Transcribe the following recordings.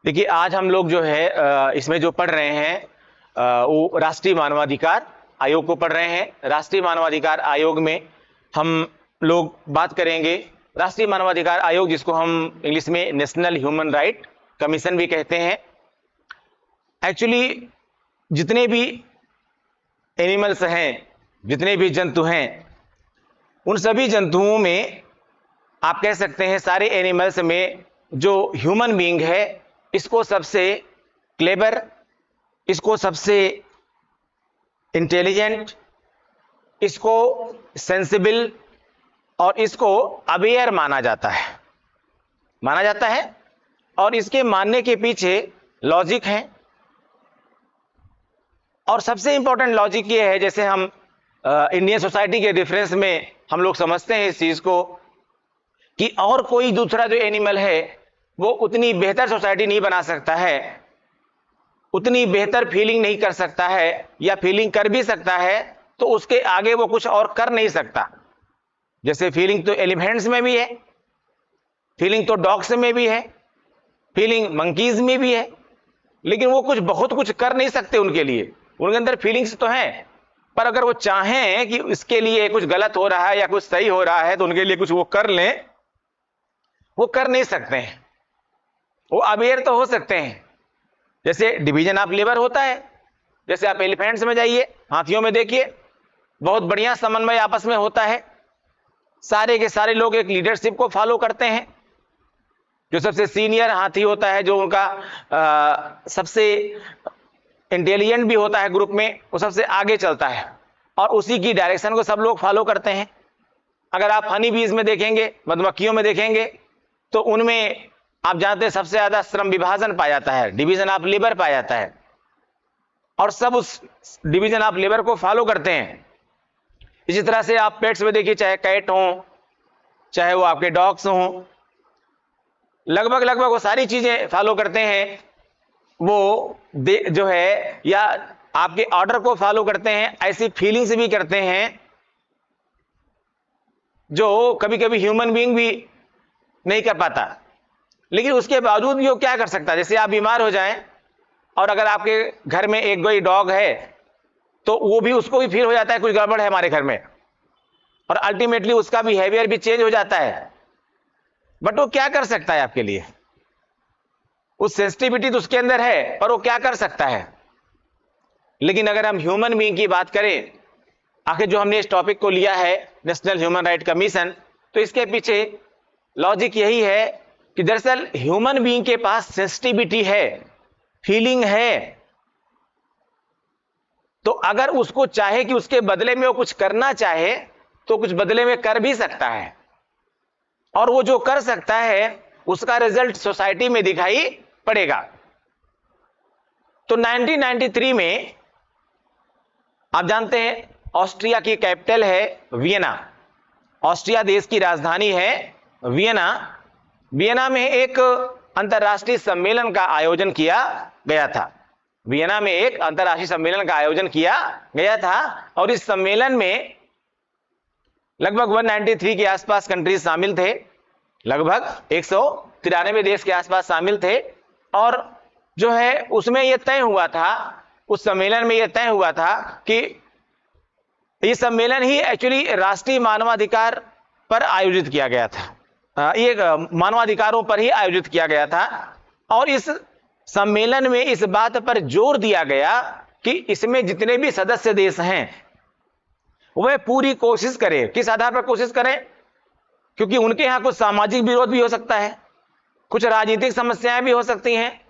देखिए, आज हम लोग जो है इसमें जो पढ़ रहे हैं वो राष्ट्रीय मानवाधिकार आयोग को पढ़ रहे हैं। राष्ट्रीय मानवाधिकार आयोग में हम लोग बात करेंगे राष्ट्रीय मानवाधिकार आयोग, जिसको हम इंग्लिश में नेशनल ह्यूमन राइट कमीशन भी कहते हैं। एक्चुअली जितने भी एनिमल्स हैं, जितने भी जंतु हैं, उन सभी जंतुओं में आप कह सकते हैं सारे एनिमल्स में जो ह्यूमन बीइंग है, इसको सबसे क्लेवर, इसको सबसे इंटेलिजेंट, इसको सेंसिबल और इसको अवेयर माना जाता है। और इसके मानने के पीछे लॉजिक है। और सबसे इंपॉर्टेंट लॉजिक ये है, जैसे हम इंडियन सोसाइटी के डिफरेंस में हम लोग समझते हैं इस चीज को, कि और कोई दूसरा जो एनिमल है वो उतनी बेहतर सोसाइटी नहीं बना सकता है, उतनी बेहतर फीलिंग नहीं कर सकता है, या फीलिंग कर भी सकता है तो उसके आगे वो कुछ और कर नहीं सकता। जैसे फीलिंग तो एलिफेंट्स में भी है, फीलिंग तो डॉग्स में भी है, फीलिंग मंकीज में भी है, लेकिन वो बहुत कुछ कर नहीं सकते। उनके अंदर फीलिंग्स तो हैं, पर अगर वो चाहें कि इसके लिए कुछ गलत हो रहा है या कुछ सही हो रहा है तो उनके लिए कुछ वो कर लें, वो कर नहीं सकते हैं। वो अवेयर तो हो सकते हैं। जैसे डिवीजन ऑफ लेबर होता है, जैसे आप एलिफेंट्स में जाइए, हाथियों में देखिए, बहुत बढ़िया समन्वय आपस में होता है। सारे के सारे लोग एक लीडरशिप को फॉलो करते हैं। जो सबसे सीनियर हाथी होता है, जो उनका सबसे इंटेलिजेंट भी होता है ग्रुप में, वो सबसे आगे चलता है और उसी की डायरेक्शन को सब लोग फॉलो करते हैं। अगर आप हनी बीज में देखेंगे, मधुमक्खियों में देखेंगे, तो उनमें आप जानते हैं सबसे ज्यादा श्रम विभाजन पाया जाता है, डिवीजन ऑफ लेबर पाया जाता है, और सब उस डिवीजन ऑफ लेबर को फॉलो करते हैं। इसी तरह से आप पेट्स में देखिए, चाहे कैट हो, चाहे वो आपके डॉग्स हों, लगभग वो सारी चीजें फॉलो करते हैं। वो जो है या आपके ऑर्डर को फॉलो करते हैं, ऐसी फीलिंग्स भी करते हैं जो कभी कभी ह्यूमन बीइंग भी नहीं कर पाता। लेकिन उसके बावजूद भी वो क्या कर सकता है। जैसे आप बीमार हो जाएं और अगर आपके घर में एक कोई डॉग है, तो वो भी, उसको भी फील हो जाता है कुछ गड़बड़ है हमारे घर में, और अल्टीमेटली उसका बिहेवियर भी चेंज हो जाता है। बट वो क्या कर सकता है आपके लिए? उस सेंसिटिविटी तो उसके अंदर है, पर वो क्या कर सकता है? लेकिन अगर हम ह्यूमन बीइंग की बात करें, आखिर जो हमने इस टॉपिक को लिया है नेशनल ह्यूमन राइट कमीशन, तो इसके पीछे लॉजिक यही है कि दरअसल ह्यूमन बीइंग के पास सेंसिटिविटी है, फीलिंग है, तो अगर उसको चाहे कि उसके बदले में वो कुछ करना चाहे तो कुछ बदले में कर भी सकता है, और वो जो कर सकता है उसका रिजल्ट सोसाइटी में दिखाई पड़ेगा। तो 1993 में आप जानते हैं ऑस्ट्रिया की कैपिटल है वियना, ऑस्ट्रिया देश की राजधानी है वियना। वियना में एक अंतर्राष्ट्रीय सम्मेलन का आयोजन किया गया था। वियना में एक अंतर्राष्ट्रीय सम्मेलन का आयोजन किया गया था, और इस सम्मेलन में लगभग 193 के आसपास कंट्रीज शामिल थे, लगभग 193 देश के आसपास शामिल थे। और जो है उसमें यह तय हुआ था, उस सम्मेलन में यह तय हुआ था कि यह सम्मेलन ही एक्चुअली राष्ट्रीय मानवाधिकार पर आयोजित किया गया था। ये मानवाधिकारों पर ही आयोजित किया गया था, और इस सम्मेलन में इस बात पर जोर दिया गया कि इसमें जितने भी सदस्य देश हैं वह पूरी कोशिश करें। किस आधार पर कोशिश करें? क्योंकि उनके यहां कुछ सामाजिक विरोध भी हो सकता है, कुछ राजनीतिक समस्याएं भी हो सकती हैं,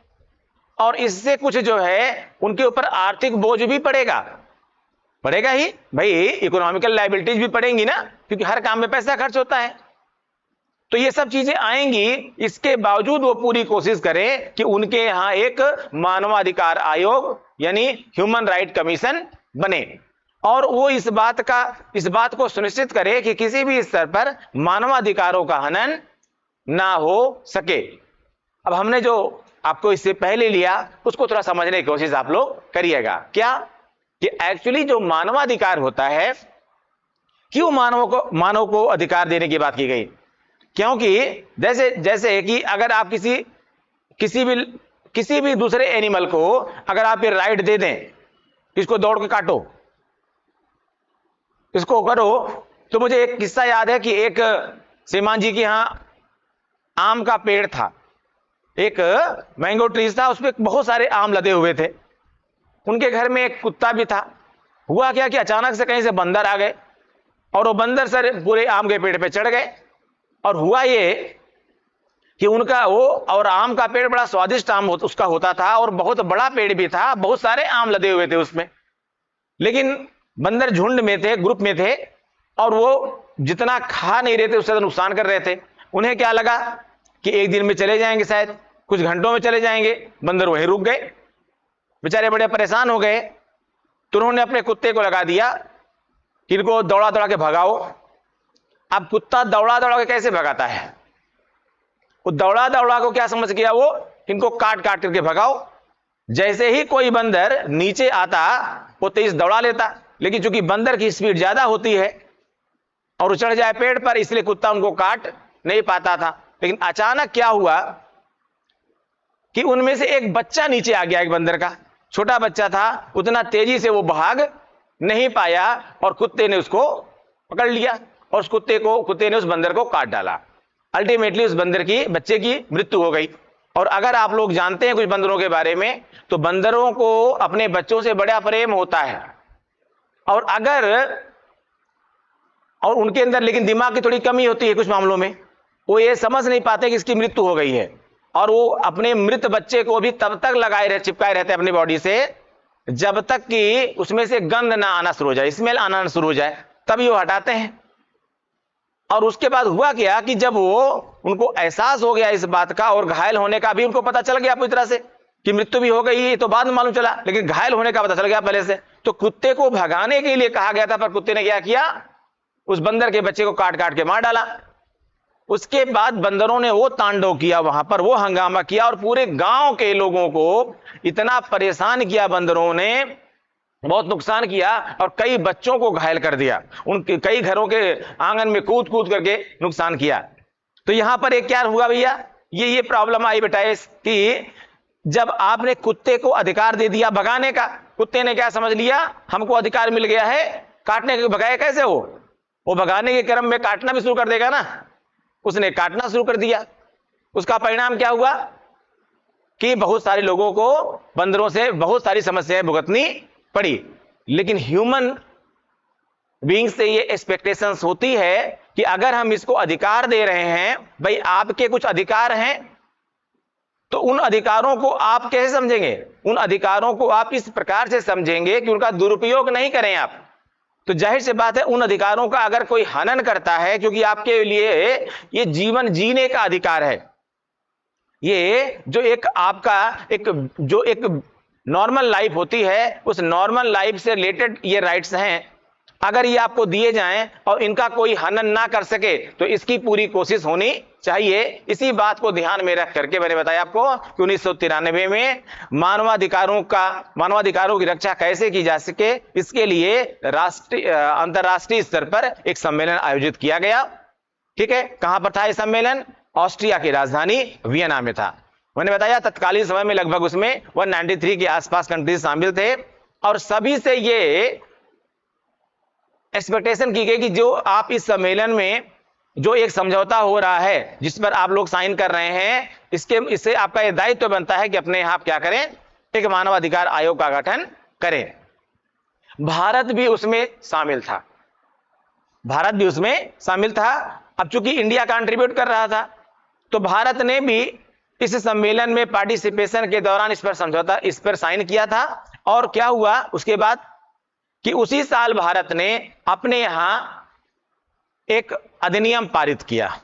और इससे कुछ जो है उनके ऊपर आर्थिक बोझ भी पड़ेगा ही भाई, इकोनॉमिकल लायबिलिटीज भी पड़ेंगी ना, क्योंकि हर काम में पैसा खर्च होता है। तो ये सब चीजें आएंगी, इसके बावजूद वो पूरी कोशिश करें कि उनके यहां एक मानवाधिकार आयोग यानी ह्यूमन राइट कमीशन बने, और वो इस बात को सुनिश्चित करे कि किसी भी स्तर पर मानवाधिकारों का हनन ना हो सके। अब हमने जो आपको इससे पहले लिया उसको थोड़ा समझने की कोशिश आप लोग करिएगा। क्या कि एक्चुअली जो मानवाधिकार होता है, क्यों मानव को अधिकार देने की बात की गई? क्योंकि जैसे कि अगर आप किसी भी किसी भी दूसरे एनिमल को अगर आप ये राइट दे दें, इसको दौड़ के काटो, इसको करो, तो मुझे एक किस्सा याद है कि एक श्रीमान जी के यहां आम का पेड़ था, एक मैंगो ट्रीज था, उस पर बहुत सारे आम लदे हुए थे। उनके घर में एक कुत्ता भी था। हुआ क्या कि अचानक से कहीं से बंदर आ गए और वो बंदर सर पूरे आम के पेड़ पे चढ़ गए। और हुआ ये कि उनका वो और आम का पेड़ बड़ा स्वादिष्ट आम उसका होता था और बहुत बड़ा पेड़ भी था, बहुत सारे आम लदे हुए थे उसमें। लेकिन बंदर झुंड में थे, ग्रुप में थे, और वो जितना खा नहीं रहे थे उससे नुकसान कर रहे थे। उन्हें क्या लगा कि एक दिन में चले जाएंगे, शायद कुछ घंटों में चले जाएंगे। बंदर वहीं रुक गए, बेचारे बड़े परेशान हो गए। तो उन्होंने अपने कुत्ते को लगा दिया कि इनको दौड़ा दौड़ा के भगाओ। अब कुत्ता दौड़ा दौड़ा के कैसे भगाता है? वो दौड़ा दौड़ा को क्या समझ गया, वो इनको काट काट करके भगाओ। जैसे ही कोई बंदर नीचे आता वो तेज दौड़ा लेता, लेकिन चूंकि बंदर की स्पीड ज्यादा होती है और चढ़ जाए पेड़ पर, इसलिए कुत्ता उनको काट नहीं पाता था। लेकिन अचानक क्या हुआ कि उनमें से एक बच्चा नीचे आ गया, एक बंदर का छोटा बच्चा था। उतना तेजी से वो भाग नहीं पाया और कुत्ते ने उसको पकड़ लिया और उस कुत्ते ने उस बंदर को काट डाला। अल्टीमेटली उस बंदर की बच्चे की मृत्यु हो गई। और अगर आप लोग जानते हैं कुछ बंदरों के बारे में, तो बंदरों को अपने बच्चों से बड़ा प्रेम होता है। और उनके अंदर लेकिन दिमाग की थोड़ी कमी होती है कुछ मामलों में। वो ये समझ नहीं पाते कि इसकी मृत्यु हो गई है, और वो अपने मृत बच्चे को भी तब तक चिपकाए रहते अपनी बॉडी से जब तक कि उसमें से गंध ना आना शुरू हो जाए, स्मेल आना शुरू हो जाए, तभी वो हटाते हैं। और उसके बाद हुआ क्या कि जब उनको एहसास हो गया इस बात का, और घायल होने का भी उनको पता चल गया पूरी तरह से कि मृत्यु भी हो गई, तो बाद में मालूम चला, लेकिन घायल होने का पता चल गया पहले से। तो कुत्ते को भगाने के लिए कहा गया था, पर कुत्ते ने क्या किया, उस बंदर के बच्चे को काट काट के मार डाला। उसके बाद बंदरों ने वो तांडव किया वहां पर, वो हंगामा किया, और पूरे गांव के लोगों को इतना परेशान किया बंदरों ने, बहुत नुकसान किया, और कई बच्चों को घायल कर दिया। उनके कई घरों के आंगन में कूद कूद करके नुकसान किया। तो यहां पर एक क्या हुआ भैया, ये प्रॉब्लम आई बेटा कि जब आपने कुत्ते को अधिकार दे दिया भगाने का, कुत्ते ने क्या समझ लिया, हमको अधिकार मिल गया है काटने के। भगाए कैसे? वो भगाने के क्रम में काटना भी शुरू कर देगा ना। उसने काटना शुरू कर दिया। उसका परिणाम क्या हुआ कि बहुत सारे लोगों को बंदरों से बहुत सारी समस्याएं भुगतनी पड़ी। लेकिन ह्यूमन बीइंग से ये एक्सपेक्टेशंस होती है कि अगर हम इसको अधिकार दे रहे हैं, भाई आपके कुछ अधिकार हैं, तो उन अधिकारों को आप कैसे समझेंगे? उन अधिकारों को आप इस प्रकार से समझेंगे कि उनका दुरुपयोग नहीं करें आप। तो जाहिर सी बात है उन अधिकारों का अगर कोई हनन करता है, क्योंकि आपके लिए ये जीवन जीने का अधिकार है, ये जो एक आपका एक नॉर्मल लाइफ होती है, उस नॉर्मल लाइफ से रिलेटेड ये राइट्स हैं। अगर ये आपको दिए जाएं और इनका कोई हनन ना कर सके, तो इसकी पूरी कोशिश होनी चाहिए। इसी बात को ध्यान में रख करके मैंने बताया आपको कि 1993 में मानवाधिकारों की रक्षा कैसे की जा सके, इसके लिए अंतरराष्ट्रीय स्तर पर एक सम्मेलन आयोजित किया गया। ठीक है, कहां पर था यह सम्मेलन? ऑस्ट्रिया की राजधानी वियना में था। मैंने बताया तत्कालीन समय में लगभग उसमें 193 के आसपास कंट्रीज शामिल थे, और सभी से ये एक्सपेक्टेशन की गई कि जो आप इस सम्मेलन में जो एक समझौता हो रहा है, जिस पर आप लोग साइन कर रहे हैं, इससे आपका यह दायित्व बनता है कि अपने आप क्या करें, एक मानवाधिकार आयोग का गठन करें। भारत भी उसमें शामिल था। अब चूंकि इंडिया कंट्रीब्यूट कर रहा था, तो भारत ने भी इस सम्मेलन में पार्टिसिपेशन के दौरान इस पर साइन किया था। और क्या हुआ उसके बाद कि उसी साल भारत ने अपने यहां एक अधिनियम पारित किया,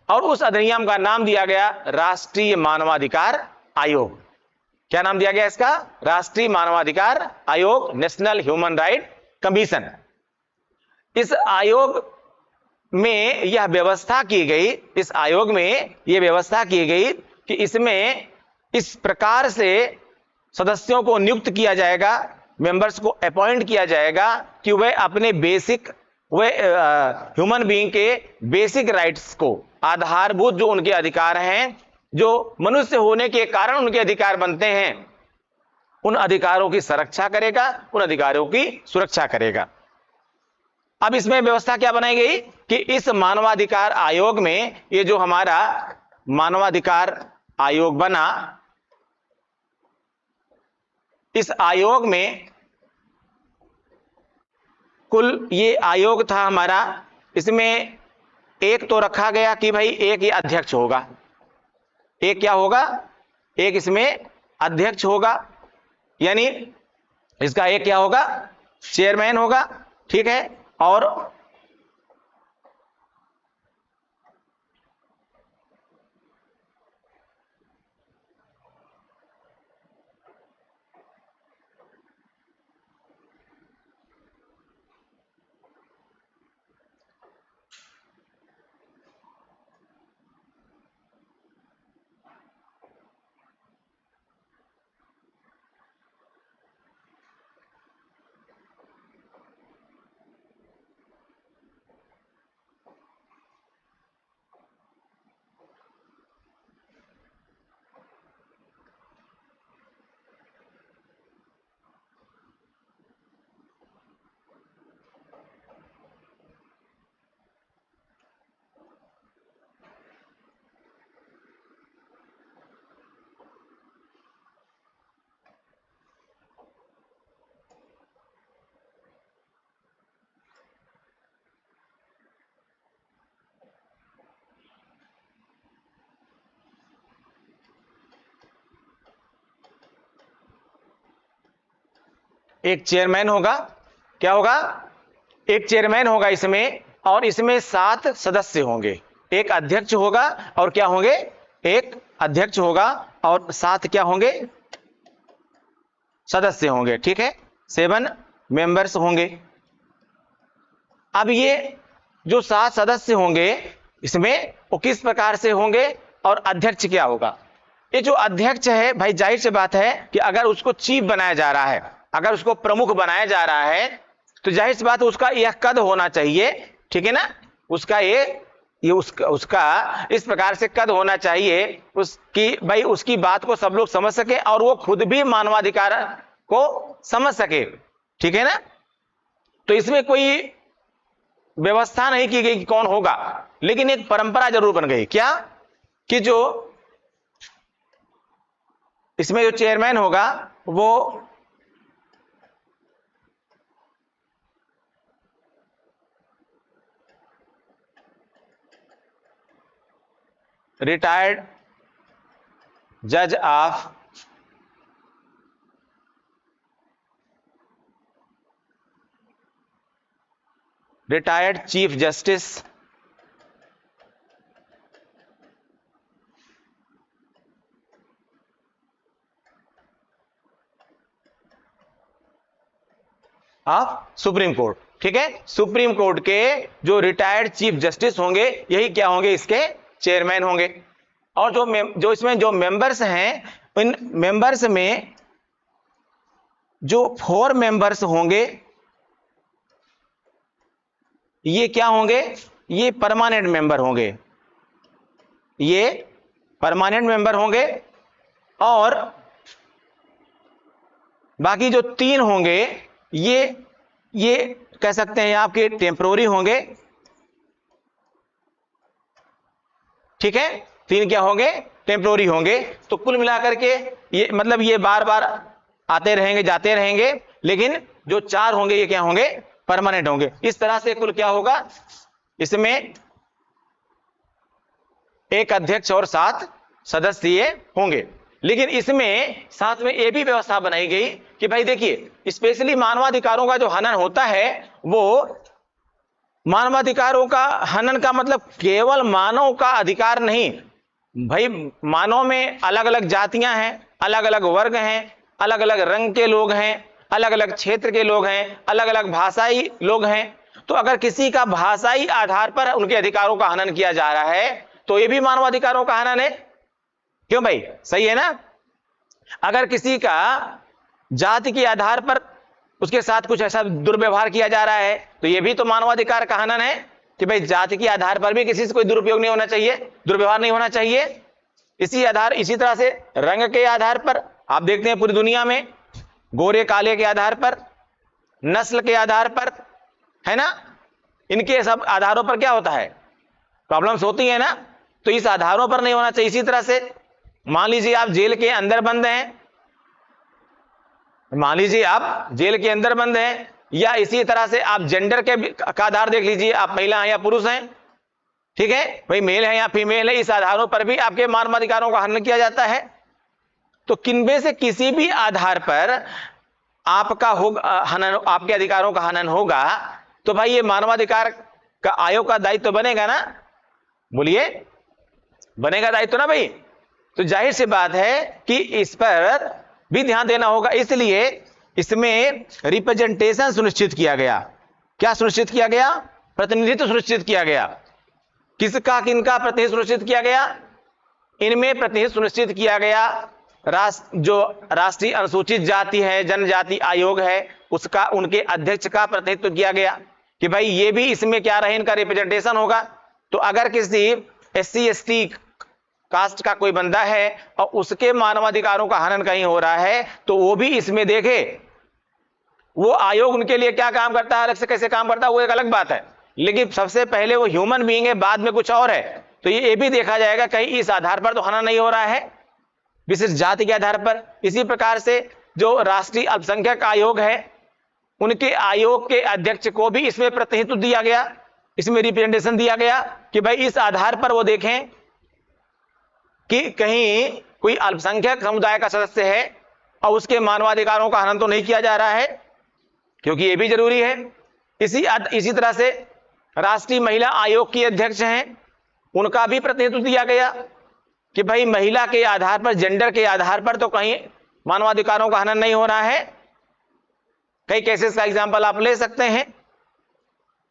और उस अधिनियम का नाम दिया गया राष्ट्रीय मानवाधिकार आयोग। क्या नाम दिया गया इसका? राष्ट्रीय मानवाधिकार आयोग, नेशनल ह्यूमन राइट कमीशन। इस आयोग में यह व्यवस्था की गई कि इसमें इस प्रकार से सदस्यों को नियुक्त किया जाएगा, मेंबर्स को अपॉइंट किया जाएगा कि वह अपने ह्यूमन बीइंग के बेसिक राइट्स को, आधारभूत जो उनके अधिकार हैं, जो मनुष्य होने के कारण उनके अधिकार बनते हैं, उन अधिकारों की संरक्षा करेगा, उन अधिकारों की सुरक्षा करेगा। अब इसमें व्यवस्था क्या बनाई गई कि इस मानवाधिकार आयोग में, ये जो हमारा मानवाधिकार आयोग बना, इस आयोग में कुल ये आयोग था हमारा, इसमें एक तो रखा गया कि भाई एक ही अध्यक्ष होगा, एक क्या होगा, एक इसमें अध्यक्ष होगा, यानी इसका एक क्या होगा, चेयरमैन होगा, ठीक है। और एक चेयरमैन होगा, क्या होगा, एक चेयरमैन होगा इसमें, और इसमें 7 सदस्य होंगे। एक अध्यक्ष होगा और क्या होंगे, एक अध्यक्ष होगा और 7 क्या होंगे, सदस्य होंगे, ठीक है, 7 मेंबर्स होंगे। अब ये जो 7 सदस्य होंगे इसमें वो किस प्रकार से होंगे, और अध्यक्ष क्या होगा। ये जो अध्यक्ष है भाई, जाहिर सी बात है कि अगर उसको चीफ बनाया जा रहा है, अगर उसको प्रमुख बनाया जा रहा है, तो जाहिर सी बात है उसका यह कद होना चाहिए, ठीक है ना, उसका ये उसका इस प्रकार से कद होना चाहिए उसकी, भाई उसकी बात को सब लोग समझ सके और वो खुद भी मानवाधिकार को समझ सके, ठीक है ना। तो इसमें कोई व्यवस्था नहीं की गई कि कौन होगा, लेकिन एक परंपरा जरूर बन गई, क्या, कि जो इसमें जो चेयरमैन होगा वो रिटायर्ड जज of retired chief justice of supreme court, ठीक है, सुप्रीम कोर्ट के जो रिटायर्ड चीफ जस्टिस होंगे यही क्या होंगे, इसके चेयरमैन होंगे। और जो इसमें जो मेंबर्स हैं, इन मेंबर्स में जो 4 मेंबर्स होंगे ये क्या होंगे, ये परमानेंट मेंबर होंगे, ये परमानेंट मेंबर होंगे। और बाकी जो 3 होंगे ये कह सकते हैं आपके टेम्परोरी होंगे, ठीक है, 3 क्या होंगे, टेम्परोरी होंगे। तो कुल मिलाकर के ये मतलब ये बार बार आते रहेंगे जाते रहेंगे, लेकिन जो 4 होंगे ये क्या होंगे, परमानेंट होंगे। इस तरह से कुल क्या होगा, इसमें एक अध्यक्ष और 7 सदस्य ये होंगे। लेकिन इसमें साथ में ये भी व्यवस्था बनाई गई कि भाई देखिए, स्पेशली मानवाधिकारों का जो हनन होता है, वो मानवाधिकारों का हनन का मतलब केवल मानव का अधिकार नहीं भाई, मानव में अलग अलग जातियां हैं, अलग अलग वर्ग हैं, अलग अलग रंग के लोग हैं, अलग अलग क्षेत्र के लोग हैं, अलग अलग भाषाई लोग हैं। तो अगर किसी का भाषाई आधार पर उनके अधिकारों का हनन किया जा रहा है तो ये भी मानवाधिकारों का हनन है, क्यों भाई, सही है ना। अगर किसी का जाति के आधार पर उसके साथ कुछ ऐसा दुर्व्यवहार किया जा रहा है तो यह भी तो मानवाधिकार का हनन है कि भाई जाति के आधार पर भी किसी से कोई दुरुपयोग नहीं होना चाहिए, दुर्व्यवहार नहीं होना चाहिए। इसी तरह से रंग के आधार पर आप देखते हैं पूरी दुनिया में, गोरे काले के आधार पर, नस्ल के आधार पर, है ना, इनके सब आधारों पर क्या होता है, प्रॉब्लम्स होती है ना। तो इस आधारों पर नहीं होना चाहिए। इसी तरह से मान लीजिए आप जेल के अंदर बंद हैं, मान लीजिए आप जेल के अंदर बंद हैं, या इसी तरह से आप जेंडर का आधार देख लीजिए, आप महिला हैं या पुरुष हैं, ठीक है, भाई मेल है या फीमेल है, इस आधारों पर भी आपके मानवाधिकारों का हनन किया जाता है। तो किनमें से किसी भी आधार पर आपका हनन, आपके अधिकारों का हनन होगा, तो भाई ये मानवाधिकार का आयोग का दायित्व तो बनेगा ना, बोलिए, बनेगा दायित्व ना भाई। तो जाहिर सी बात है कि इस पर भी ध्यान देना होगा। इसलिए इसमें रिप्रेजेंटेशन सुनिश्चित किया गया। क्या सुनिश्चित किया गया? प्रतिनिधित्व सुनिश्चित किया गया। किसका, किनका प्रतिनिधित्व सुनिश्चित किया गया? इनमें प्रतिनिधित्व सुनिश्चित किया गया जो राष्ट्रीय अनुसूचित जाति है, जनजाति आयोग है, उसका, उनके अध्यक्ष का प्रतिनिधित्व किया गया कि भाई ये भी इसमें क्या रहे, इनका रिप्रेजेंटेशन होगा। तो अगर किसी SC ST कास्ट का कोई बंदा है और उसके मानवाधिकारों का हनन कहीं हो रहा है, तो वो भी इसमें देखे। वो आयोग उनके लिए क्या काम करता है, अलग से कैसे काम करता है, वो एक अलग बात है, लेकिन सबसे पहले वो ह्यूमन बीइंग है, बाद में कुछ और है। तो ये भी देखा जाएगा कहीं इस आधार पर तो हनन नहीं हो रहा है, विशिष्ट जाति के आधार पर। इसी प्रकार से जो राष्ट्रीय अल्पसंख्यक आयोग है, उनके आयोग के अध्यक्ष को भी इसमें प्रतिनिधित्व दिया गया, इसमें रिप्रेजेंटेशन दिया गया कि भाई इस आधार पर वो देखें कि कहीं कोई अल्पसंख्यक समुदाय का सदस्य है और उसके मानवाधिकारों का हनन तो नहीं किया जा रहा है, क्योंकि ये भी जरूरी है। इसी तरह से राष्ट्रीय महिला आयोग की अध्यक्ष हैं, उनका भी प्रतिनिधित्व दिया गया कि भाई महिला के आधार पर, जेंडर के आधार पर तो कहीं मानवाधिकारों का हनन नहीं हो रहा है। कई केसेस का एग्जांपल आप ले सकते हैं।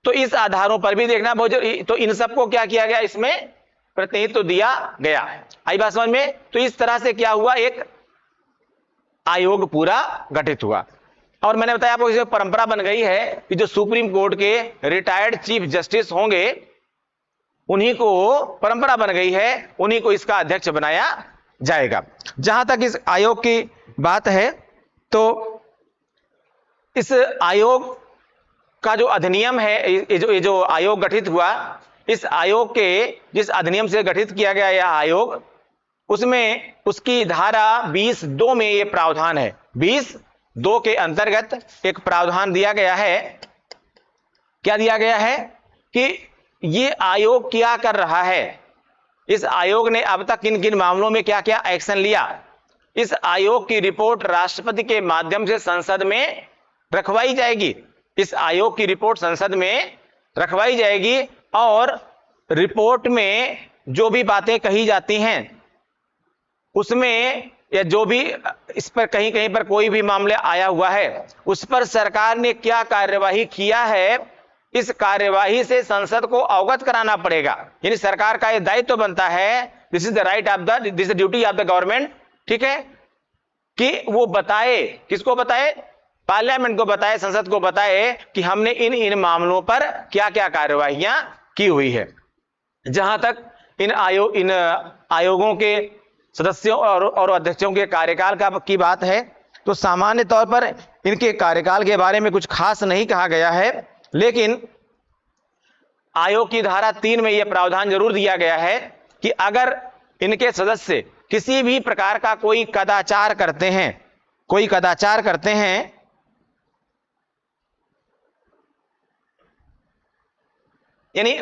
तो इस आधारों पर भी देखना बहुत जरूरी। तो इन सबको क्या किया गया, इसमें प्रतिनिधित्व दिया गया। आई बात समझ में? तो इस तरह से क्या हुआ, एक आयोग पूरा गठित हुआ। और मैंने बताया आपको इसमें परंपरा बन गई है कि जो सुप्रीम कोर्ट के रिटायर्ड चीफ जस्टिस होंगे, उन्हीं को परंपरा बन गई है, उन्हीं को इसका अध्यक्ष बनाया जाएगा। जहां तक इस आयोग की बात है, तो इस आयोग का जो अधिनियम है, ये जो आयोग गठित हुआ, इस आयोग के जिस अधिनियम से गठित किया गया यह आयोग, उसमें उसकी धारा 20(2) में ये प्रावधान है। 20(2) के अंतर्गत एक प्रावधान दिया गया है। क्या दिया गया है कि ये आयोग क्या कर रहा है, इस आयोग ने अब तक किन किन मामलों में क्या क्या एक्शन लिया। इस आयोग की रिपोर्ट राष्ट्रपति के माध्यम से संसद में रखवाई जाएगी। इस आयोग की रिपोर्ट संसद में रखवाई जाएगी और रिपोर्ट में जो भी बातें कही जाती हैं उसमें, या जो भी इस पर कहीं कहीं पर कोई भी मामला आया हुआ है, उस पर सरकार ने क्या कार्यवाही किया है, इस कार्यवाही से संसद को अवगत कराना पड़ेगा। यानी सरकार का यह दायित्व बनता है, this is the right of the, this is the duty of the government, ठीक है, कि वो बताए, किसको बताए, पार्लियामेंट को बताए, संसद को बताए कि हमने इन इन मामलों पर क्या क्या कार्यवाहियां की हुई है। जहां तक इन आयोगों के सदस्यों और अध्यक्षों के कार्यकाल की बात है, तो सामान्य तौर पर इनके कार्यकाल के बारे में कुछ खास नहीं कहा गया है, लेकिन आयोग की धारा 3 में यह प्रावधान जरूर दिया गया है कि अगर इनके सदस्य किसी भी प्रकार का कोई कदाचार करते हैं, यानी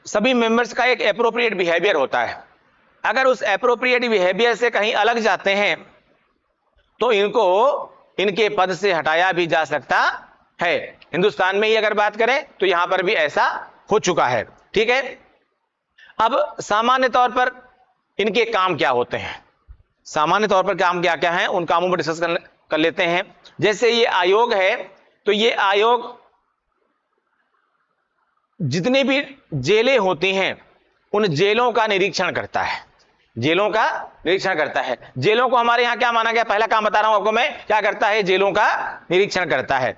सभी मेंबर्स का एक एप्रोप्रिएट बिहेवियर होता है, अगर उस एप्रोप्रिएट बिहेवियर से कहीं अलग जाते हैं तो इनको इनके पद से हटाया भी जा सकता है। हिंदुस्तान में ही अगर बात करें तो यहां पर भी ऐसा हो चुका है, ठीक है। अब सामान्य तौर पर इनके काम क्या होते हैं, सामान्य तौर पर काम क्या क्या है, उन कामों पर डिस्कस कर लेते हैं। जैसे ये आयोग है, तो ये आयोग जितनी भी जेलें होती हैं उन जेलों का निरीक्षण करता है, जेलों का निरीक्षण करता है। जेलों को हमारे यहां क्या माना गया, पहला काम बता रहा हूं आपको मैं, क्या करता है, जेलों का निरीक्षण करता है।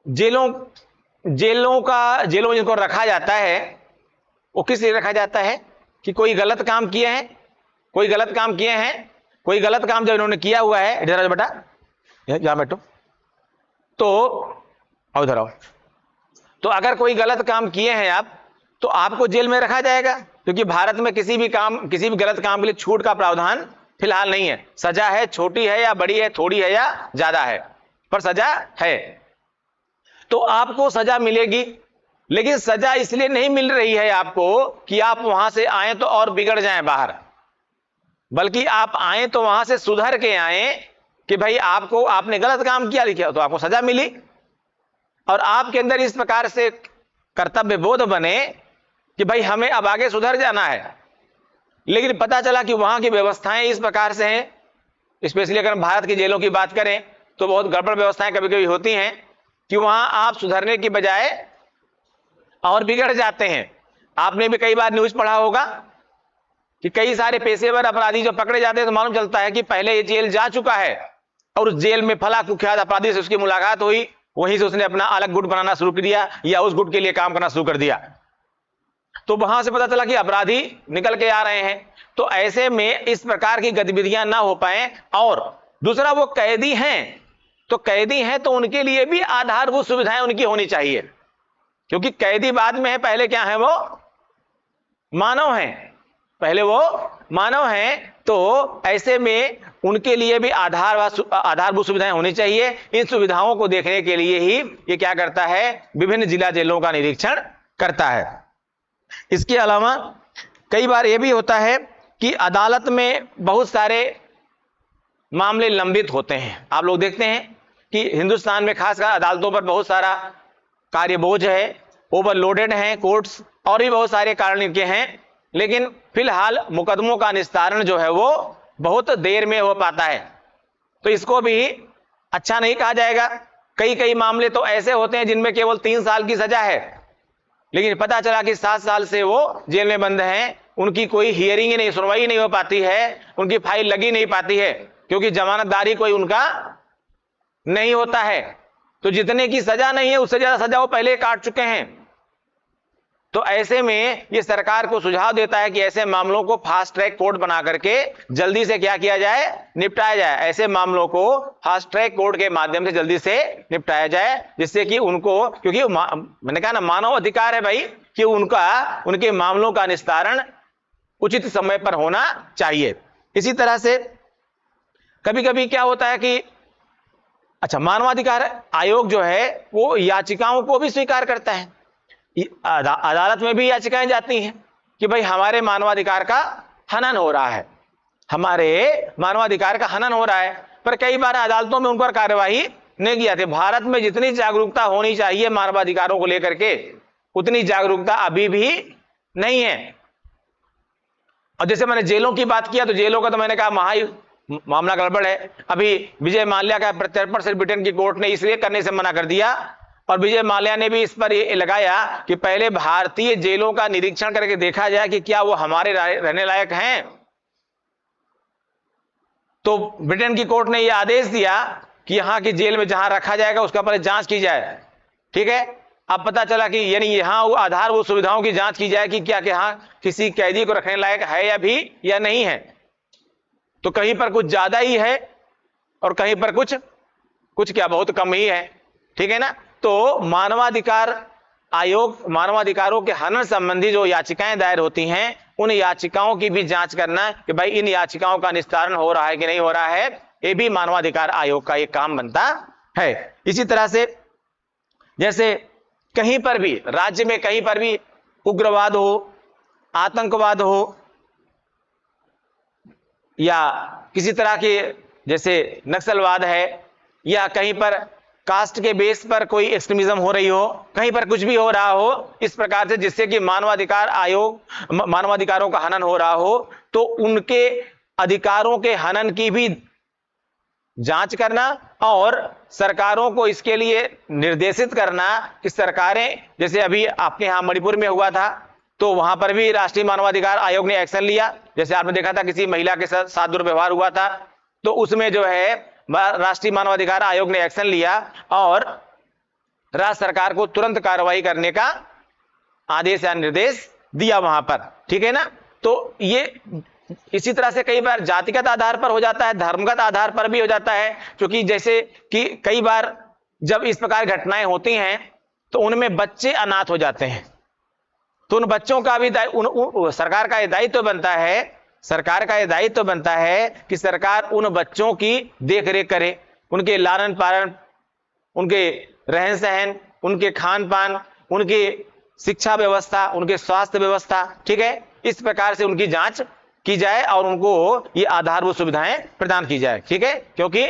जेलों में जिनको रखा जाता है वो किस लिए रखा जाता है, कि कोई गलत काम किए हैं, कोई गलत काम किए हैं, कोई गलत काम जब इन्होंने किया हुआ है, इधर बेटा यहां बैठो, तो आओ इधर आओ, तो अगर कोई गलत काम किए हैं आप, तो आपको जेल में रखा जाएगा, क्योंकि भारत में किसी भी गलत काम के लिए छूट का प्रावधान फिलहाल नहीं है। सजा है, छोटी है या बड़ी है, थोड़ी है या ज्यादा है, पर सजा है। तो आपको सजा मिलेगी, लेकिन सजा इसलिए नहीं मिल रही है आपको कि आप वहां से आए तो और बिगड़ जाएं बाहर, बल्कि आप आए तो वहां से सुधर के आए कि भाई आपने गलत काम किया, लिखा तो आपको सजा मिली, और आपके अंदर इस प्रकार से कर्तव्य बोध बने कि भाई हमें अब आगे सुधर जाना है। लेकिन पता चला कि वहां की व्यवस्थाएं इस प्रकार से हैं, स्पेशली अगर हम भारत की जेलों की बात करें तो बहुत गड़बड़ व्यवस्थाएं कभी कभी होती हैं कि वहां आप सुधरने की बजाय और बिगड़ जाते हैं। आपने भी कई बार न्यूज पढ़ा होगा कि कई सारे पेशेवर अपराधी जो पकड़े जाते हैं तो मालूम चलता है कि पहले ये जेल जा चुका है और उस जेल में फला कुख्यात अपराधी से उसकी मुलाकात हुई, वहीं से उसने अपना अलग गुट बनाना शुरू कर दिया या उस गुट के लिए काम करना शुरू कर दिया, तो वहां से पता चला कि अपराधी निकल के आ रहे हैं। तो ऐसे में इस प्रकार की गतिविधियां ना हो पाए। और दूसरा, वो कैदी हैं, तो कैदी हैं तो उनके लिए भी आधारभूत सुविधाएं उनकी होनी चाहिए, क्योंकि कैदी बाद में है, पहले क्या है, वो मानव हैं, पहले वो मानव हैं। तो ऐसे में उनके लिए भी आधारभूत सुविधाएं होनी चाहिए। इन सुविधाओं को देखने के लिए ही ये क्या करता है, विभिन्न जिला जेलों का निरीक्षण करता है। इसके अलावा कई बार यह भी होता है कि अदालत में बहुत सारे मामले लंबित होते हैं। आप लोग देखते हैं कि हिंदुस्तान में खासकर अदालतों पर बहुत सारा कार्य बोझ है, ओवरलोडेड हैं कोर्ट्स, और भी बहुत सारे कारण इनके हैं, लेकिन फिलहाल मुकदमों का निस्तारण जो है वो बहुत देर में हो पाता है। तो इसको भी अच्छा नहीं कहा जाएगा। कई मामले तो ऐसे होते हैं जिनमें केवल 3 साल की सजा है, लेकिन पता चला कि 7 साल से वो जेल में बंद हैं, उनकी कोई हियरिंग ही नहीं, सुनवाई नहीं हो पाती है, उनकी फाइल लगी नहीं पाती है, क्योंकि जमानतदारी कोई उनका नहीं होता है। तो जितने की सजा नहीं है उससे ज्यादा सजा वो पहले काट चुके हैं। तो ऐसे में ये सरकार को सुझाव देता है कि ऐसे मामलों को फास्ट ट्रैक कोर्ट बना करके जल्दी से क्या किया जाए, निपटाया जाए। ऐसे मामलों को फास्ट ट्रैक कोर्ट के माध्यम से जल्दी से निपटाया जाए, जिससे कि उनको, क्योंकि मैंने कहा ना, मानव अधिकार है भाई, कि उनके मामलों का निस्तारण उचित समय पर होना चाहिए। इसी तरह से कभी कभी क्या होता है कि मानवाधिकार आयोग जो है वो याचिकाओं को भी स्वीकार करता है। अदालत में भी याचिकाएं जाती हैं कि भाई हमारे मानवाधिकार का हनन हो रहा है, हमारे मानवाधिकार का हनन हो रहा है, पर कई बार अदालतों में उन पर कार्यवाही नहीं की जाती। भारत में जितनी जागरूकता होनी चाहिए मानवाधिकारों को लेकर के, उतनी जागरूकता अभी भी नहीं है। और जैसे मैंने जेलों की बात किया, तो जेलों का तो मैंने कहा मामला गड़बड़ है। अभी विजय माल्या का प्रत्यर्पण सिर्फ ब्रिटेन की कोर्ट ने इसलिए करने से मना कर दिया, और विजय माल्या ने भी इस पर ये लगाया कि पहले भारतीय जेलों का निरीक्षण करके देखा जाए कि क्या वो हमारे रहने लायक हैं। तो ब्रिटेन की कोर्ट ने यह आदेश दिया कि यहां की जेल में जहां रखा जाएगा उसका पहले जांच की जाए। ठीक है, अब पता चला कि यानी यहां वो आधारभूत सुविधाओं की जांच की जाए कि क्या यहां किसी कैदी को रखने लायक है या नहीं है। तो कहीं पर कुछ ज्यादा ही है और कहीं पर कुछ क्या बहुत कम ही है। ठीक है ना। तो मानवाधिकार आयोग मानवाधिकारों के हनन संबंधी जो याचिकाएं दायर होती हैं, उन याचिकाओं की भी जांच करना कि भाई इन याचिकाओं का निस्तारण हो रहा है कि नहीं हो रहा है, ये भी मानवाधिकार आयोग का एक काम बनता है। इसी तरह से जैसे कहीं पर भी राज्य में कहीं पर भी उग्रवाद हो, आतंकवाद हो, या किसी तरह के जैसे नक्सलवाद है, या कहीं पर कास्ट के बेस पर कोई एक्सट्रीमिज्म हो रही हो, कहीं पर कुछ भी हो रहा हो इस प्रकार से जिससे कि मानवाधिकारों का हनन हो रहा हो, तो उनके अधिकारों के हनन की भी जांच करना और सरकारों को इसके लिए निर्देशित करना कि सरकारें, जैसे अभी आपके यहां मणिपुर में हुआ था, तो वहां पर भी राष्ट्रीय मानवाधिकार आयोग ने एक्शन लिया। जैसे आपने देखा था किसी महिला के साथ दुर्व्यवहार हुआ था, तो उसमें जो है राष्ट्रीय मानवाधिकार आयोग ने एक्शन लिया और राज्य सरकार को तुरंत कार्रवाई करने का आदेश या निर्देश दिया वहां पर। ठीक है ना। तो ये इसी तरह से कई बार जातिगत आधार पर हो जाता है, धर्मगत आधार पर भी हो जाता है, क्योंकि जैसे कि कई बार जब इस प्रकार घटनाएं होती हैं तो उनमें बच्चे अनाथ हो जाते हैं, तो उन बच्चों का भी सरकार का ये दायित्व बनता है, सरकार का ये दायित्व बनता है कि सरकार उन बच्चों की देख रेख करे, उनके लालन पालन, उनके रहन सहन, उनके खान पान, उनकी शिक्षा व्यवस्था, उनके स्वास्थ्य व्यवस्था, ठीक है, इस प्रकार से उनकी जांच की जाए और उनको ये आधारभूत सुविधाएं प्रदान की जाए, ठीक है। क्योंकि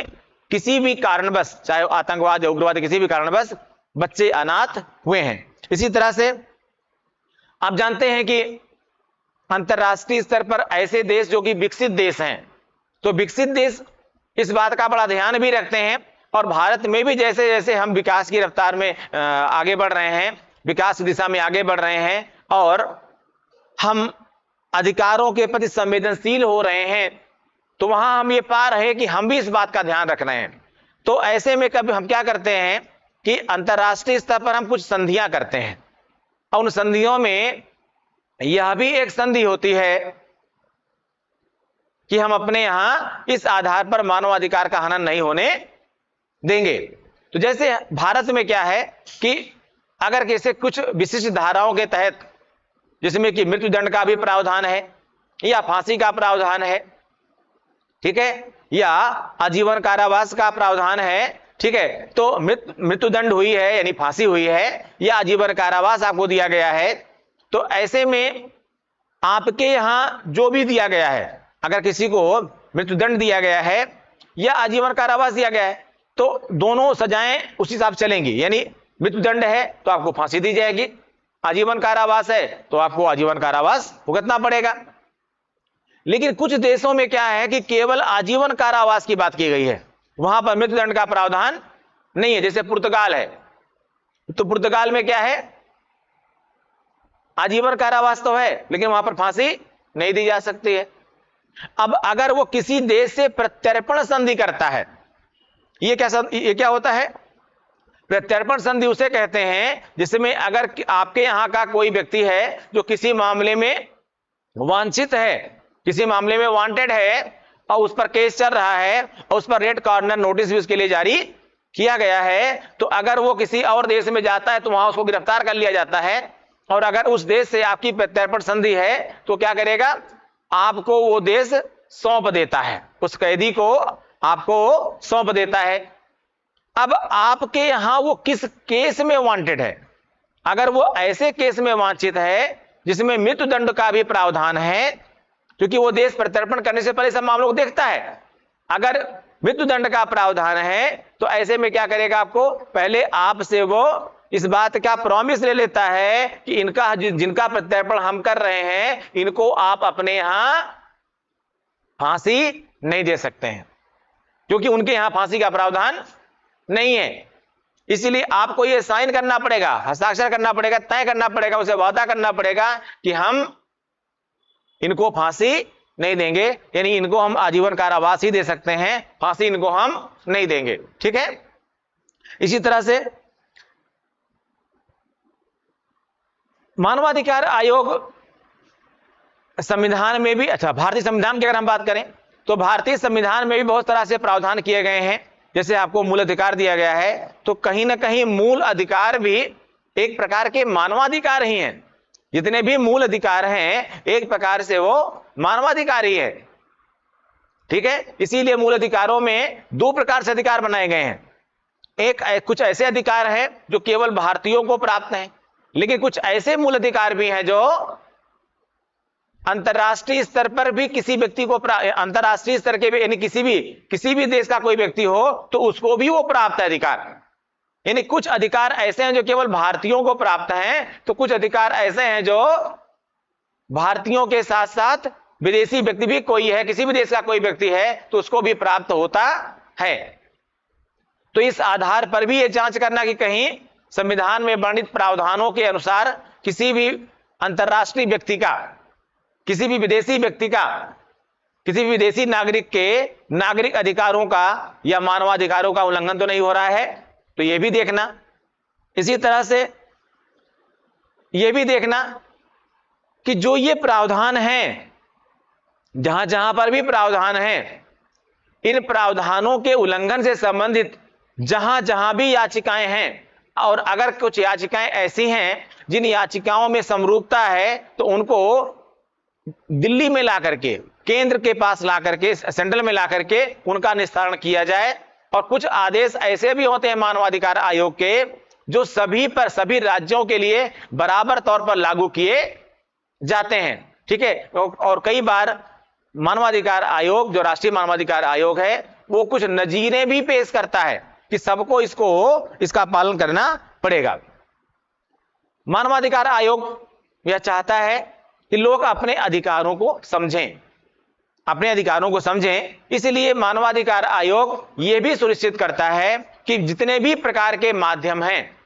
किसी भी कारणवश, चाहे आतंकवाद या उग्रवाद, किसी भी कारणवश बच्चे अनाथ हुए हैं। इसी तरह से आप जानते हैं कि अंतरराष्ट्रीय स्तर पर ऐसे देश जो कि विकसित देश हैं, तो विकसित देश इस बात का बड़ा ध्यान भी रखते हैं, और भारत में भी जैसे जैसे हम विकास की रफ्तार में आगे बढ़ रहे हैं, विकास की दिशा में आगे बढ़ रहे हैं और हम अधिकारों के प्रति संवेदनशील हो रहे हैं, तो वहां हम ये पा रहे हैं कि हम भी इस बात का ध्यान रख रहे हैं। तो ऐसे में कभी हम क्या करते हैं कि अंतरराष्ट्रीय स्तर पर हम कुछ संधियां करते हैं, और उन संधियों में यह भी एक संधि होती है कि हम अपने यहां इस आधार पर मानवाधिकार का हनन नहीं होने देंगे। तो जैसे भारत में क्या है कि अगर कैसे कुछ विशिष्ट धाराओं के तहत, जिसमें कि मृत्युदंड का भी प्रावधान है या फांसी का प्रावधान है, ठीक है, या आजीवन कारावास का प्रावधान है, ठीक है, तो मृत्युदंड हुई है यानी फांसी हुई है या आजीवन कारावास आपको दिया गया है, तो ऐसे में आपके यहां जो भी दिया गया है, अगर किसी को मृत्युदंड दिया गया है या आजीवन कारावास दिया गया है, तो दोनों सजाएं उसी हिसाब चलेंगी। यानी मृत्युदंड है तो आपको फांसी दी जाएगी, आजीवन कारावास है तो आपको आजीवन कारावास भुगतना पड़ेगा। लेकिन कुछ देशों में क्या है कि केवल आजीवन कारावास की बात की गई है, वहां पर मृत्युदंड का प्रावधान नहीं है। जैसे पुर्तगाल है, तो पुर्तगाल में क्या है, आजीवन कारावास तो है लेकिन वहां पर फांसी नहीं दी जा सकती है। अब अगर वो किसी देश से प्रत्यर्पण संधि करता है, ये क्या होता है, प्रत्यर्पण संधि उसे कहते हैं जिसमें अगर आपके यहां का कोई व्यक्ति है जो किसी मामले में वांछित है, किसी मामले में वांटेड है और उस पर केस चल रहा है और उस पर रेड कॉर्नर नोटिस भी उसके लिए जारी किया गया है, तो अगर वो किसी और देश में जाता है तो वहां उसको गिरफ्तार कर लिया जाता है, और अगर उस देश से आपकी प्रत्यर्पण संधि है तो क्या करेगा, आपको वो देश सौंप देता है, उस कैदी को आपको सौंप देता है। अब आपके यहां वो किस केस में वांटेड है, अगर वो ऐसे केस में वांछित है जिसमें मृत्युदंड का भी प्रावधान है, क्योंकि वो देश प्रत्यर्पण करने से पहले सब मामलों को देखता है, अगर मृत्युदंड का प्रावधान है तो ऐसे में क्या करेगा, आपको पहले आपसे वो इस बात का प्रॉमिस ले लेता है कि इनका जिनका प्रत्यर्पण हम कर रहे हैं, इनको आप अपने यहां फांसी नहीं दे सकते हैं, क्योंकि उनके यहां फांसी का प्रावधान नहीं है। इसीलिए आपको यह साइन करना पड़ेगा, हस्ताक्षर करना पड़ेगा, तय करना पड़ेगा, उसे वादा करना पड़ेगा कि हम इनको फांसी नहीं देंगे, यानी इनको हम आजीवन कारावास ही दे सकते हैं, फांसी इनको हम नहीं देंगे, ठीक है। इसी तरह से मानवाधिकार आयोग संविधान में भी, अच्छा, भारतीय संविधान की अगर हम बात करें तो भारतीय संविधान में भी बहुत तरह से प्रावधान किए गए हैं। जैसे आपको मूल अधिकार दिया गया है, तो कहीं ना कहीं मूल अधिकार भी एक प्रकार के मानवाधिकार ही हैं। जितने भी मूल अधिकार हैं एक प्रकार से वो मानवाधिकार ही है, ठीक है। इसीलिए मूल अधिकारों में दो प्रकार से अधिकार बनाए गए हैं। एक कुछ ऐसे अधिकार हैं जो केवल भारतीयों को प्राप्त हैं, लेकिन कुछ ऐसे मूल अधिकार भी हैं जो अंतरराष्ट्रीय स्तर पर भी किसी व्यक्ति को, अंतरराष्ट्रीय स्तर के भी, यानी किसी भी देश का कोई व्यक्ति हो तो उसको भी वो प्राप्त है अधिकार। यानी कुछ अधिकार ऐसे हैं जो केवल भारतीयों को प्राप्त हैं, तो कुछ अधिकार ऐसे हैं जो भारतीयों के साथ साथ विदेशी व्यक्ति भी कोई है, किसी भी देश का कोई व्यक्ति है तो उसको भी प्राप्त होता है। तो इस आधार पर भी यह जांच करना कि कहीं संविधान में वर्णित प्रावधानों के अनुसार किसी भी अंतरराष्ट्रीय व्यक्ति का, किसी भी विदेशी व्यक्ति का, किसी भी विदेशी नागरिक के नागरिक अधिकारों का या मानवाधिकारों का उल्लंघन तो नहीं हो रहा है, तो यह भी देखना। इसी तरह से यह भी देखना कि जो ये प्रावधान हैं, जहां जहां पर भी प्रावधान है, इन प्रावधानों के उल्लंघन से संबंधित जहां जहां भी याचिकाएं हैं, और अगर कुछ याचिकाएं ऐसी हैं जिन याचिकाओं में समरूपता है, तो उनको दिल्ली में ला करके, केंद्र के पास ला करके, सेंट्रल में ला करके उनका निस्तारण किया जाए। और कुछ आदेश ऐसे भी होते हैं मानवाधिकार आयोग के, जो सभी पर, सभी राज्यों के लिए बराबर तौर पर लागू किए जाते हैं। ठीक है। और कई बार मानवाधिकार आयोग, जो राष्ट्रीय मानवाधिकार आयोग है, वो कुछ नजीरें भी पेश करता है कि सबको इसका पालन करना पड़ेगा। मानवाधिकार आयोग यह चाहता है कि लोग अपने अधिकारों को समझें, अपने अधिकारों को समझें। इसलिए मानवाधिकार आयोग यह भी सुनिश्चित करता है कि जितने भी प्रकार के माध्यम हैं,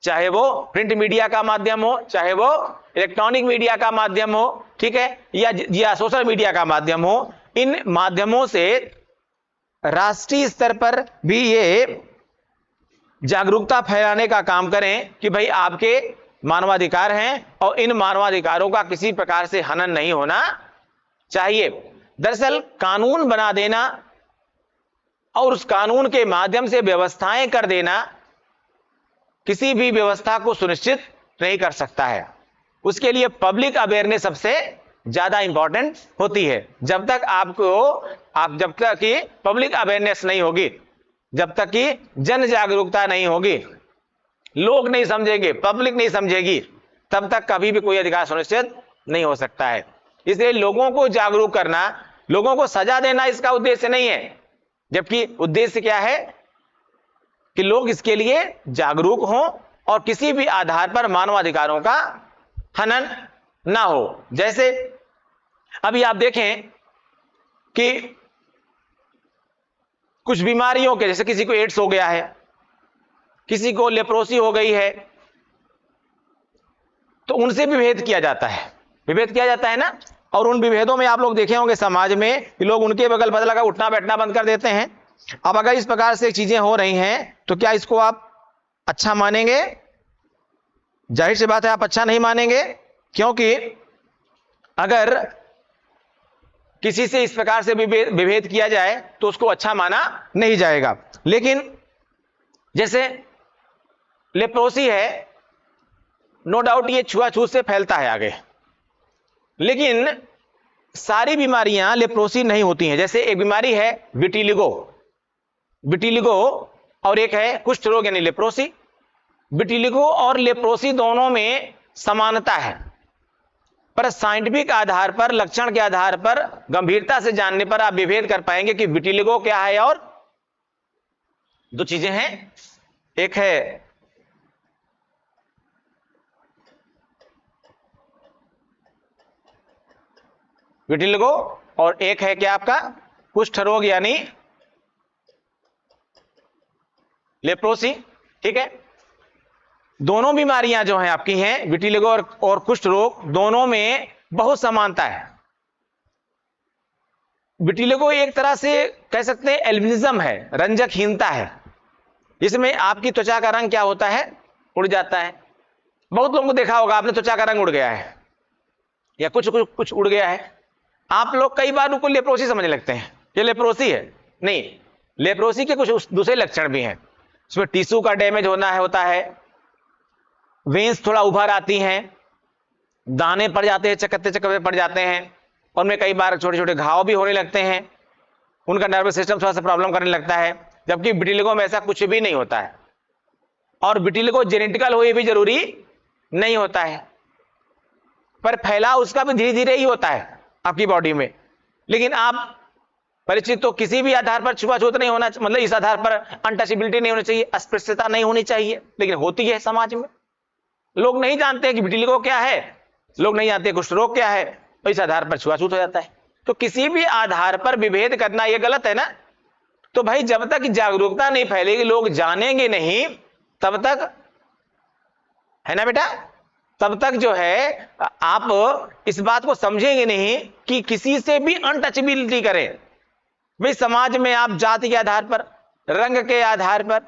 चाहे वो प्रिंट मीडिया का माध्यम हो, चाहे वो इलेक्ट्रॉनिक मीडिया का माध्यम हो, ठीक है, या सोशल मीडिया का माध्यम हो, इन माध्यमों से राष्ट्रीय स्तर पर भी ये जागरूकता फैलाने का काम करें कि भाई आपके मानवाधिकार हैं और इन मानवाधिकारों का किसी प्रकार से हनन नहीं होना चाहिए। दरअसल कानून बना देना और उस कानून के माध्यम से व्यवस्थाएं कर देना किसी भी व्यवस्था को सुनिश्चित नहीं कर सकता है। उसके लिए पब्लिक अवेयरनेस सबसे ज्यादा इंपॉर्टेंट होती है। जब तक कि पब्लिक अवेयरनेस नहीं होगी, जब तक कि जन जागरूकता नहीं होगी, लोग नहीं समझेंगे, पब्लिक नहीं समझेगी, तब तक कभी भी कोई अधिकार सुनिश्चित नहीं हो सकता है। इसलिए लोगों को जागरूक करना, लोगों को सजा देना इसका उद्देश्य नहीं है, जबकि उद्देश्य क्या है कि लोग इसके लिए जागरूक हों और किसी भी आधार पर मानवाधिकारों का हनन ना हो। जैसे अभी आप देखें कि कुछ बीमारियों के, जैसे किसी को एड्स हो गया है, किसी को लेप्रोसी हो गई है, तो उनसे विभेद किया जाता है, विभेद किया जाता है ना। और उन विभेदों में आप लोग देखे होंगे समाज में कि लोग उनके बगल बदल लगा उठना बैठना बंद कर देते हैं। अब अगर इस प्रकार से चीजें हो रही हैं तो क्या इसको आप अच्छा मानेंगे? जाहिर सी बात है आप अच्छा नहीं मानेंगे, क्योंकि अगर किसी से इस प्रकार से विभेद किया जाए तो उसको अच्छा माना नहीं जाएगा। लेकिन जैसे लेप्रोसी है, नो डाउट ये छुआछूत से फैलता है आगे, लेकिन सारी बीमारियां लेप्रोसी नहीं होती हैं। जैसे एक बीमारी है विटिलिगो, और एक है कुष्ठ रोग यानी लेप्रोसी। विटिलिगो और लेप्रोसी दोनों में समानता है, पर साइंटिफिक आधार पर, लक्षण के आधार पर, गंभीरता से जानने पर आप विभेद कर पाएंगे कि विटिलिगो क्या है। और दो चीजें हैं, एक है विटिलिगो और एक है क्या आपका कुष्ठ रोग यानी लेप्रोसी। ठीक है, दोनों बीमारियां जो हैं आपकी हैं, विटिलिगो और कुष्ठ रोग, दोनों में बहुत समानता है। विटिलिगो एक तरह से कह सकते हैं एल्बिनिज्म है, रंजकहीनता है। इसमें आपकी त्वचा का रंग क्या होता है? उड़ जाता है। बहुत लोगों को देखा होगा आपने, त्वचा का रंग उड़ गया है या कुछ उड़ गया है। आप लोग कई बार उनको लेप्रोसी समझने लगते हैं, ये लेप्रोसी है। नहीं, लेप्रोसी के कुछ दूसरे लक्षण भी हैं। उसमें टिश्यू का डैमेज होता है, वेन्स थोड़ा उभर आती हैं, दाने पड़ जाते हैं, चकत्ते पड़ जाते हैं, और उनमें कई बार छोटे छोटे घाव भी होने लगते हैं, उनका नर्वस सिस्टम थोड़ा सा प्रॉब्लम करने लगता है। जबकि विटिलिगो में ऐसा कुछ भी नहीं होता है, और विटिलिगो जेनेटिकल हो ये भी जरूरी नहीं होता है, पर फैलाव उसका भी धीरे धीरे ही होता है आपकी बॉडी में। लेकिन आप परिचित तो किसी भी आधार पर छुआछूत नहीं होना, मतलब इस आधार पर अनटचेबिलिटी नहीं होनी चाहिए, अस्पृश्यता नहीं होनी चाहिए, लेकिन होती है समाज में। लोग नहीं जानते कि विटिलिगो क्या है, लोग नहीं जानते कुष्ठ रोग क्या है, तो इस आधार पर छुआछूत हो जाता है। तो किसी भी आधार पर विभेद करना यह गलत है ना। तो भाई जब तक जागरूकता नहीं फैलेगी, लोग जानेंगे नहीं, तब तक, है ना बेटा, तब तक जो है आप इस बात को समझेंगे नहीं कि किसी से भी अनटचेबिलिटी करें। भाई समाज में आप जाति के आधार पर, रंग के आधार पर,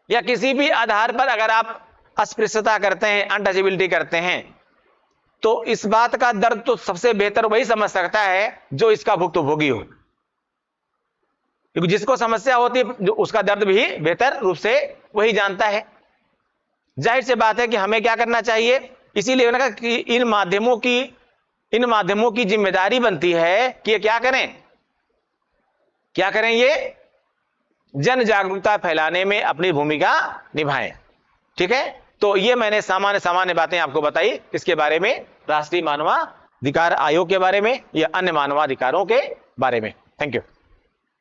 या किसी भी आधार पर अगर आप अस्पृश्यता करते हैं, अनटचेबिलिटी करते हैं, तो इस बात का दर्द तो सबसे बेहतर वही समझ सकता है जो इसका भुक्तभोगी हो, क्योंकि जिसको समस्या होती है जो उसका दर्द भी बेहतर रूप से वही जानता है। जाहिर सी बात है कि हमें क्या करना चाहिए, इसीलिए मैंने कहा कि इन माध्यमों की जिम्मेदारी बनती है कि ये क्या करें, ये जन जागरूकता फैलाने में अपनी भूमिका निभाएं। ठीक है, तो ये मैंने सामान्य बातें आपको बताई इसके बारे में, राष्ट्रीय मानवाधिकार आयोग के बारे में या अन्य मानवाधिकारों के बारे में। Thank you.